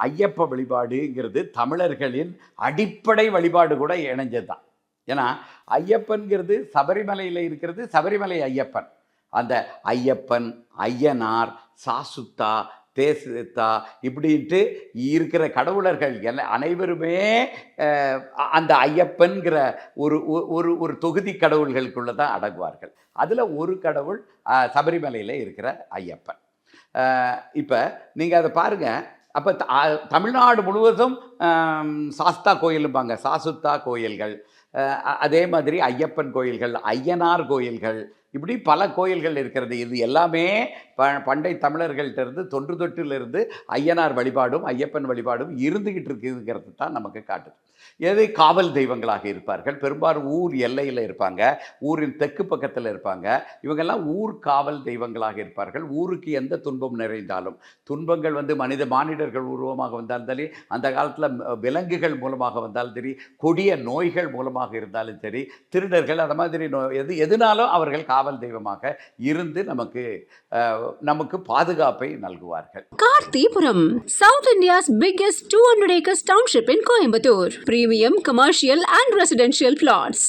ஐயப்ப வழிபாடுங்கிறது தமிழர்களின் அடிப்படை வழிபாடு கூட இணைஞ்சது தான். ஏன்னா ஐயப்பன்கிறது சபரிமலையில் இருக்கிறது, சபரிமலை ஐயப்பன். அந்த ஐயப்பன், ஐயனார், சாசுத்தா, தேசுத்தா இப்படின்ட்டு இருக்கிற கடவுளர்கள் அனைவருமே அந்த ஐயப்பன்கிற ஒரு ஒரு ஒரு தொகுதி கடவுள்களுக்குள்ள தான் அடங்குவார்கள். அதில் ஒரு கடவுள் சபரிமலையில் இருக்கிற ஐயப்பன். இப்போ நீங்கள் அதை பாருங்கள். அப்போ தமிழ்நாடு முழுவதும் சாஸ்தா கோயிலும்பாங்க, சாசுத்தா கோயில்கள், அதே மாதிரி ஐயப்பன் கோயில்கள், ஐயனார் கோயில்கள், இப்படி பல கோயில்கள் இருக்கிறது. இது எல்லாமே பண்டை தமிழர்கள்ட்டிருந்து தொன்று தொட்டிலிருந்து ஐயனார் வழிபாடும் ஐயப்பன் வழிபாடும் இருந்துகிட்டு இருக்குங்கிறது தான் நமக்கு காட்டுது. எது காவல் தெய்வங்களாக இருப்பார்கள். பெரும்பாலும் ஊர் எல்லையில் இருப்பாங்க, ஊரின் தெற்கு பக்கத்தில் இருப்பாங்க. இவங்கெல்லாம் ஊர் காவல் தெய்வங்களாக இருப்பார்கள். ஊருக்கு எந்த துன்பம் நிறைந்தாலும், துன்பங்கள் மானிடர்கள் உருவமாக வந்தாலும் சரி, அந்த காலத்தில் விலங்குகள் மூலமாக வந்தாலும் சரி, கொடிய நோய்கள் மூலமாக இருந்தாலும் சரி, திருடர்கள் அந்த மாதிரி எதுனாலும் அவர்கள் காவல் தெய்வமாக இருந்து நமக்கு பாதுகாப்பை நல்குவார்கள். கார்த்திபுரம், South India's biggest 200 acres township in Coimbatore. Premium commercial and residential plots.